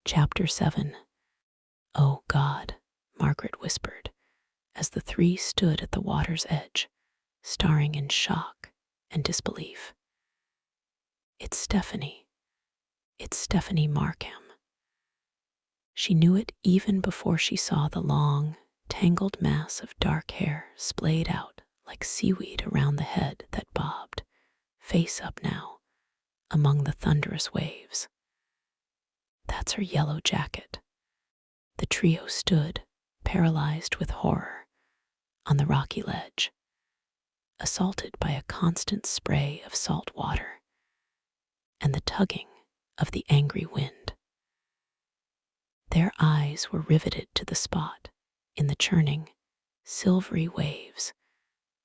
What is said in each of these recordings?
Chapter 7. "Oh God," Margaret whispered, as the three stood at the water's edge, staring in shock and disbelief. "It's Stephanie. It's Stephanie Markham." She knew it even before she saw the long, tangled mass of dark hair splayed out like seaweed around the head that bobbed, face up now, among the thunderous waves. "That's her yellow jacket." The trio stood, paralyzed with horror, on the rocky ledge, assaulted by a constant spray of salt water and the tugging of the angry wind. Their eyes were riveted to the spot in the churning, silvery waves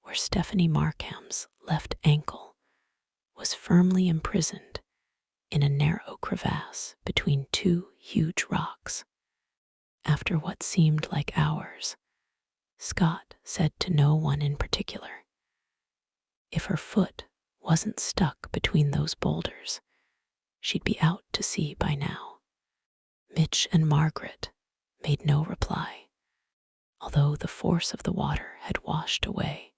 where Stephanie Markham's left ankle was firmly imprisoned in a narrow crevasse between two huge rocks. After what seemed like hours, Scott said to no one in particular, if her foot wasn't stuck between those boulders, she'd be out to sea by now. Mitch and Margaret made no reply, although the force of the water had washed away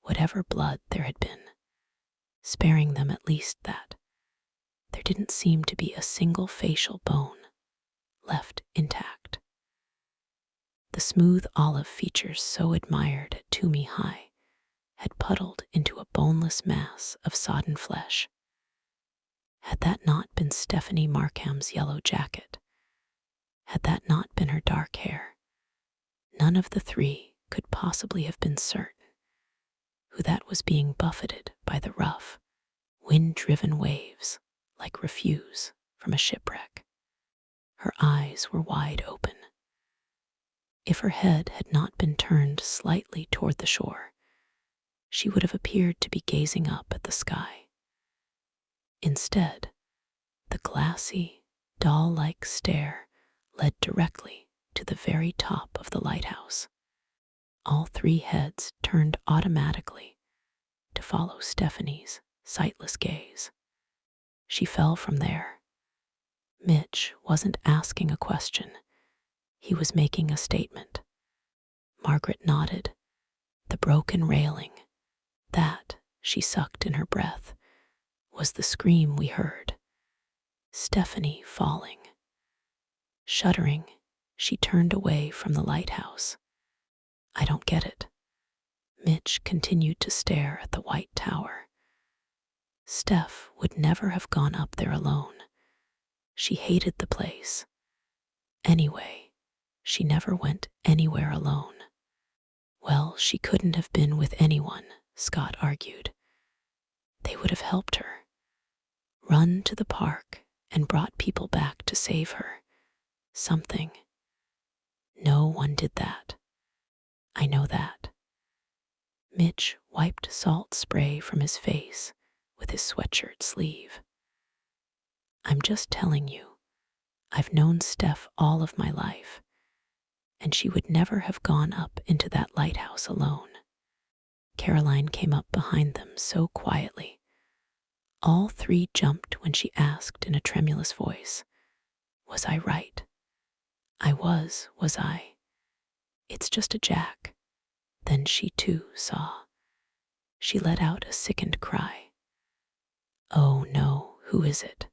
whatever blood there had been, sparing them at least that. There didn't seem to be a single facial bone left intact. The smooth olive features so admired at Toomey High had puddled into a boneless mass of sodden flesh. Had that not been Stephanie Markham's yellow jacket? Had that not been her dark hair? None of the three could possibly have been certain who that was being buffeted by the rough, wind-driven waves like refuse from a shipwreck. Her eyes were wide open. If her head had not been turned slightly toward the shore, she would have appeared to be gazing up at the sky. Instead, the glassy, doll-like stare led directly to the very top of the lighthouse. All three heads turned automatically to follow Stephanie's sightless gaze. She fell from there. Mitch wasn't asking a question. He was making a statement. Margaret nodded. The broken railing, that, she sucked in her breath, was the scream we heard. Stephanie falling. Shuddering, she turned away from the lighthouse. "I don't get it." Mitch continued to stare at the white tower. Steph would never have gone up there alone. She hated the place. Anyway, she never went anywhere alone. Well, she couldn't have been with anyone, Scott argued. They would have helped her, run to the park and brought people back to save her. Something. No one did that. I know that. Mitch wiped salt spray from his face with his sweatshirt sleeve. "I'm just telling you, I've known Steph all of my life, and she would never have gone up into that lighthouse alone." Caroline came up behind them so quietly. All three jumped when she asked in a tremulous voice, "Was I right?" "I was I?" "It's just a jack." Then she too saw. She let out a sickened cry. "Oh no, who is it?"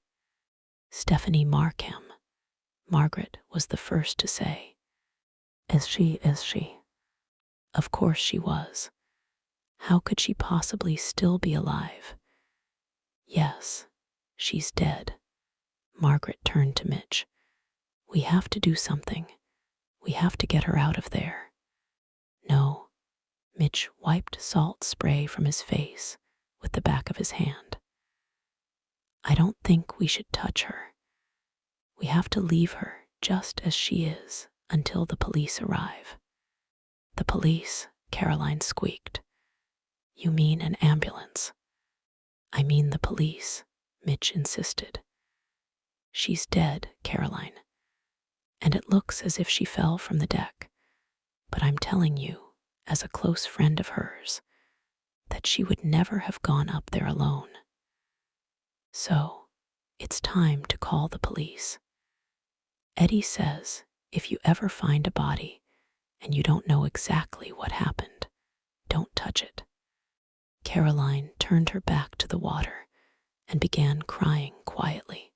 "Stephanie Markham," Margaret was the first to say. Is she? Of course she was. How could she possibly still be alive? "Yes, she's dead." Margaret turned to Mitch. "We have to do something. We have to get her out of there." "No." Mitch wiped salt spray from his face with the back of his hand. "I don't think we should touch her. We have to leave her just as she is until the police arrive." "The police?" Caroline squeaked. "You mean an ambulance?" "I mean the police," Mitch insisted. "She's dead, Caroline, and it looks as if she fell from the deck. But I'm telling you, as a close friend of hers, that she would never have gone up there alone. So, it's time to call the police." Eddie says if you ever find a body and you don't know exactly what happened, don't touch it. Caroline turned her back to the water and began crying quietly.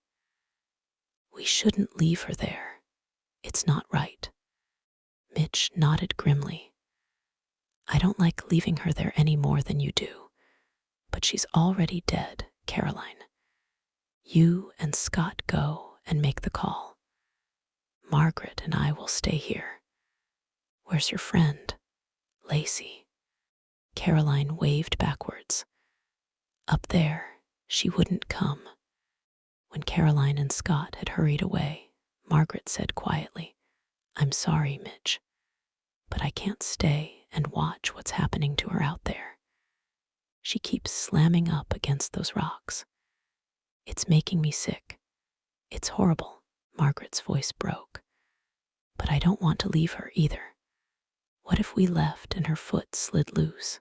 We shouldn't leave her there. It's not right. Mitch nodded grimly. I don't like leaving her there any more than you do, but she's already dead, Caroline. You and Scott go and make the call. Margaret and I will stay here. Where's your friend, Lacey? Caroline waved backwards. Up there, she wouldn't come. When Caroline and Scott had hurried away, Margaret said quietly, I'm sorry, Mitch, but I can't stay and watch what's happening to her out there. She keeps slamming up against those rocks. It's making me sick. It's horrible, Margaret's voice broke. But I don't want to leave her either. What if we left and her foot slid loose?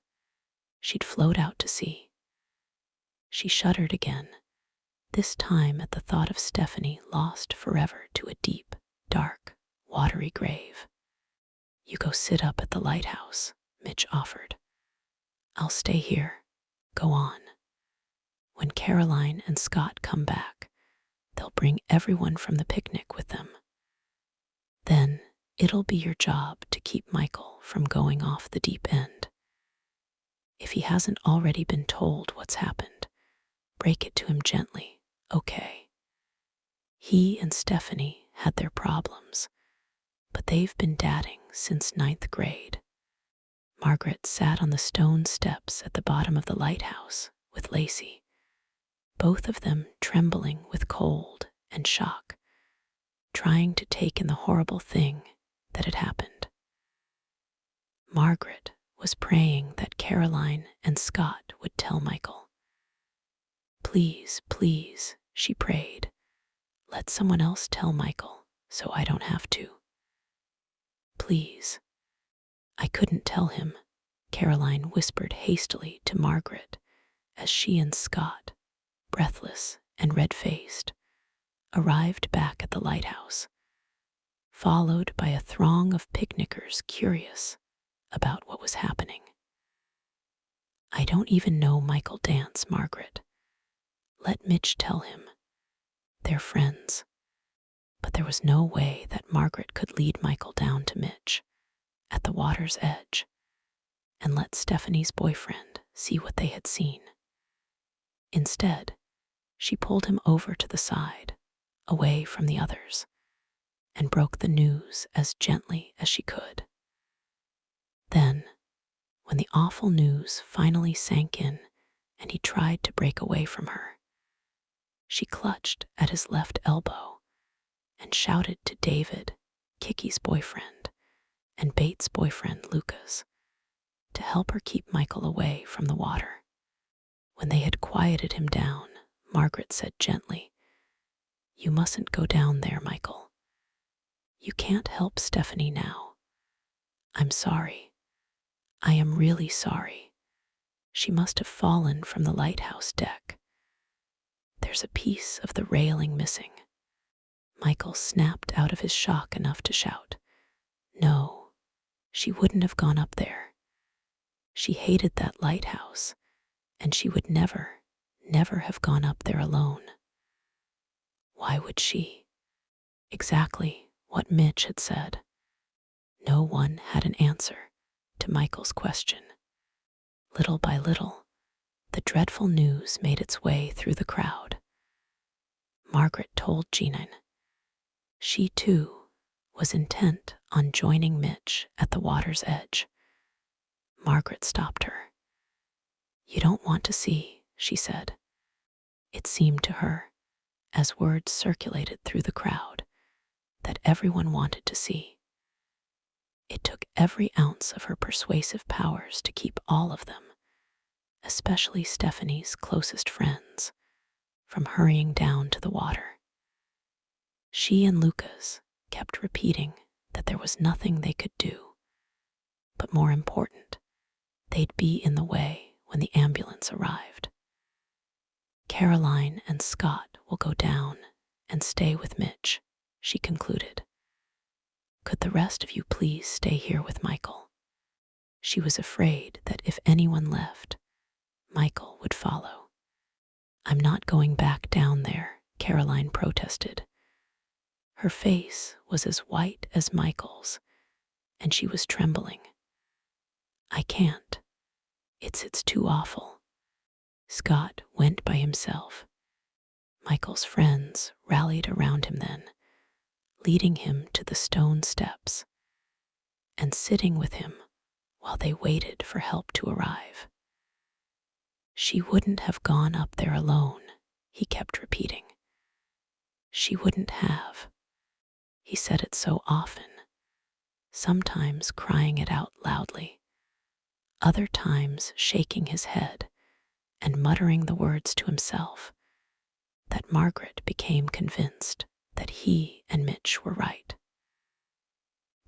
She'd float out to sea. She shuddered again, this time at the thought of Stephanie lost forever to a deep, dark, watery grave. You go sit up at the lighthouse, Mitch offered. I'll stay here. Go on. When Caroline and Scott come back, they'll bring everyone from the picnic with them. Then it'll be your job to keep Michael from going off the deep end. If he hasn't already been told what's happened, break it to him gently, okay? He and Stephanie had their problems, but they've been dating since 9th grade. Margaret sat on the stone steps at the bottom of the lighthouse with Lacey, both of them trembling with cold and shock, trying to take in the horrible thing that had happened. Margaret was praying that Caroline and Scott would tell Michael. Please, please, she prayed, let someone else tell Michael so I don't have to. Please. I couldn't tell him, Caroline whispered hastily to Margaret as she and Scott, breathless and red-faced, arrived back at the lighthouse, followed by a throng of picnickers curious about what was happening. I don't even know Michael Dance, Margaret. Let Mitch tell him. They're friends. But there was no way that Margaret could lead Michael down to Mitch at the water's edge and let Stephanie's boyfriend see what they had seen. Instead, she pulled him over to the side, away from the others, and broke the news as gently as she could. Then, when the awful news finally sank in and he tried to break away from her, she clutched at his left elbow and shouted to David, Kiki's boyfriend, and Bates' boyfriend, Lucas, to help her keep Michael away from the water. When they had quieted him down, Margaret said gently, You mustn't go down there, Michael. You can't help Stephanie now. I'm sorry. I am really sorry. She must have fallen from the lighthouse deck. There's a piece of the railing missing. Michael snapped out of his shock enough to shout, No, she wouldn't have gone up there. She hated that lighthouse, and she would never have gone up there alone. Why would she? Exactly what Mitch had said. No one had an answer to Michael's question. Little by little, the dreadful news made its way through the crowd. Margaret told Jeanine. She, too, was intent on joining Mitch at the water's edge. Margaret stopped her. You don't want to see, she said. It seemed to her, as words circulated through the crowd, that everyone wanted to see. It took every ounce of her persuasive powers to keep all of them, especially Stephanie's closest friends, from hurrying down to the water. She and Lucas kept repeating that there was nothing they could do, but more important, they'd be in the way when the ambulance arrived. Caroline and Scott will go down and stay with Mitch, she concluded. Could the rest of you please stay here with Michael? She was afraid that if anyone left, Michael would follow. I'm not going back down there, Caroline protested. Her face was as white as Michael's, and she was trembling. I can't. It's too awful. Scott went by himself. Michael's friends rallied around him then, leading him to the stone steps and sitting with him while they waited for help to arrive. She wouldn't have gone up there alone, he kept repeating. She wouldn't have. He said it so often, sometimes crying it out loudly, other times shaking his head and muttering the words to himself, that Margaret became convinced that he and Mitch were right.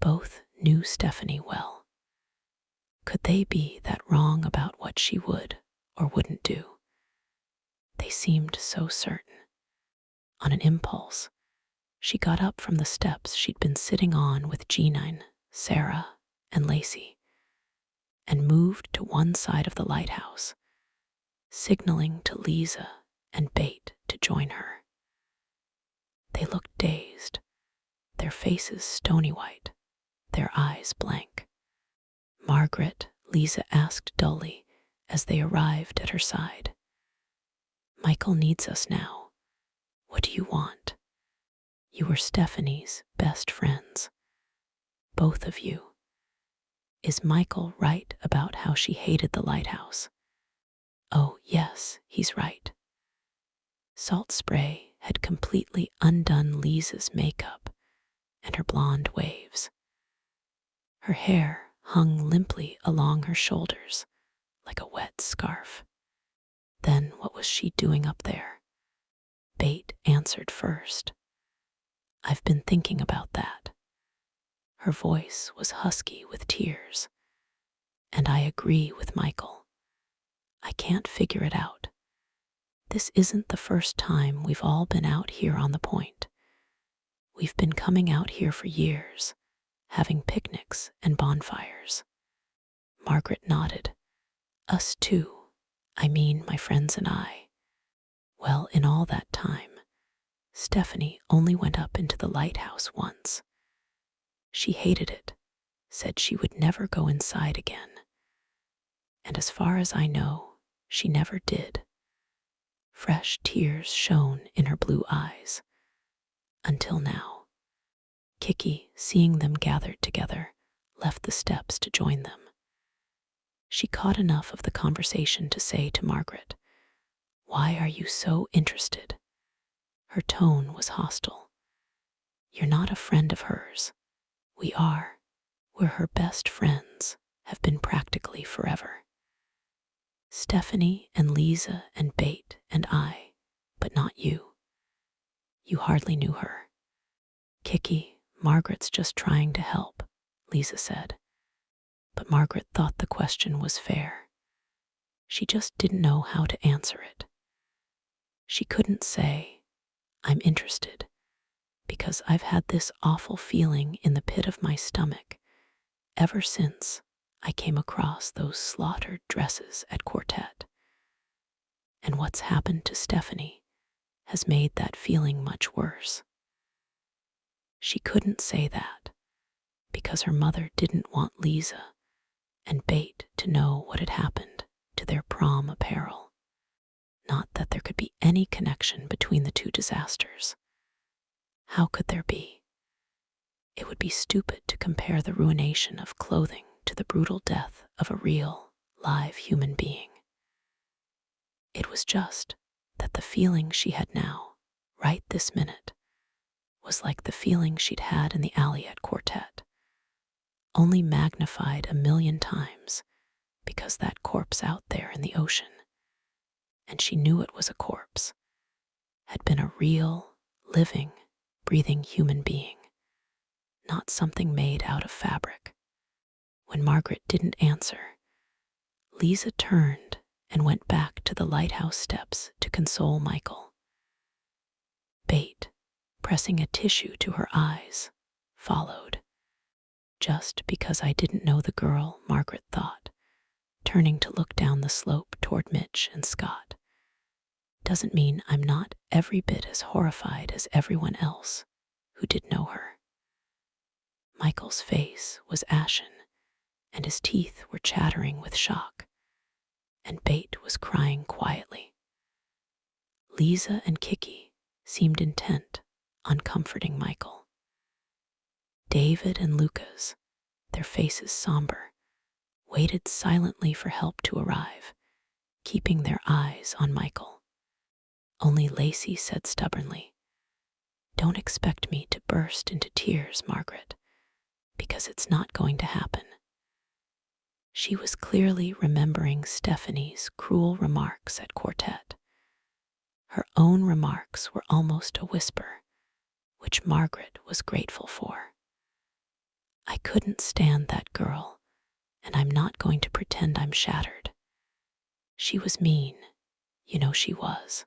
Both knew Stephanie well. Could they be that wrong about what she would or wouldn't do? They seemed so certain. On an impulse, she got up from the steps she'd been sitting on with Jeanine, Sarah, and Lacey, and moved to one side of the lighthouse, signaling to Lisa and Bate to join her. They looked dazed, their faces stony white, their eyes blank. Margaret, Lisa asked dully as they arrived at her side. Michael needs us now. What do you want? You were Stephanie's best friends. Both of you. Is Michael right about how she hated the lighthouse? Oh, yes, he's right. Salt spray had completely undone Lisa's makeup and her blonde waves. Her hair hung limply along her shoulders like a wet scarf. Then what was she doing up there? Bate answered first. I've been thinking about that. Her voice was husky with tears. And I agree with Michael. I can't figure it out. This isn't the first time we've all been out here on the point. We've been coming out here for years, having picnics and bonfires. Margaret nodded. Us too. I mean, my friends and I. Well, in all that time, Stephanie only went up into the lighthouse once. She hated it, said she would never go inside again. And as far as I know, she never did. Fresh tears shone in her blue eyes. Until now. Kiki, seeing them gathered together, left the steps to join them. She caught enough of the conversation to say to Margaret, Why are you so interested? Her tone was hostile. You're not a friend of hers. We are. We're her best friends, have been practically forever. Stephanie and Lisa and Bate and I, but not you. You hardly knew her. Kiki, Margaret's just trying to help, Lisa said. But Margaret thought the question was fair. She just didn't know how to answer it. She couldn't say, I'm interested, because I've had this awful feeling in the pit of my stomach ever since I came across those slaughtered dresses at Quartet. And what's happened to Stephanie has made that feeling much worse. She couldn't say that because her mother didn't want Lisa and Bate to know what had happened to their prom apparel. Not that there could be any connection between the two disasters. How could there be? It would be stupid to compare the ruination of clothing to the brutal death of a real, live human being. It was just that the feeling she had now, right this minute, was like the feeling she'd had in the alley at Quartet, only magnified 1,000,000 times because that corpse out there in the ocean, and she knew it was a corpse, had been a real, living, breathing human being, not something made out of fabric. When Margaret didn't answer, Lisa turned and went back to the lighthouse steps to console Michael. Bate, pressing a tissue to her eyes, followed. Just because I didn't know the girl, Margaret thought, turning to look down the slope toward Mitch and Scott, doesn't mean I'm not every bit as horrified as everyone else who did know her. Michael's face was ashen, and his teeth were chattering with shock, and Bate was crying quietly. Lisa and Kiki seemed intent on comforting Michael. David and Lucas, their faces somber, waited silently for help to arrive, keeping their eyes on Michael. Only Lacey said stubbornly, "Don't expect me to burst into tears, Margaret, because it's not going to happen." She was clearly remembering Stephanie's cruel remarks at quartet. Her own remarks were almost a whisper, which Margaret was grateful for. I couldn't stand that girl, and I'm not going to pretend I'm shattered. She was mean, you know she was.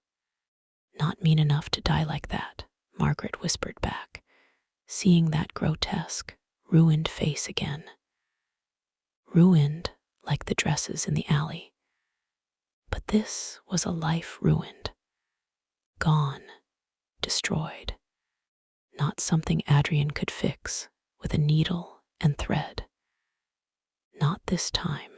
Not mean enough to die like that, Margaret whispered back, seeing that grotesque, ruined face again. Ruined like the dresses in the alley. But this was a life ruined. Gone, destroyed. Not something Adrian could fix with a needle and thread. Not this time.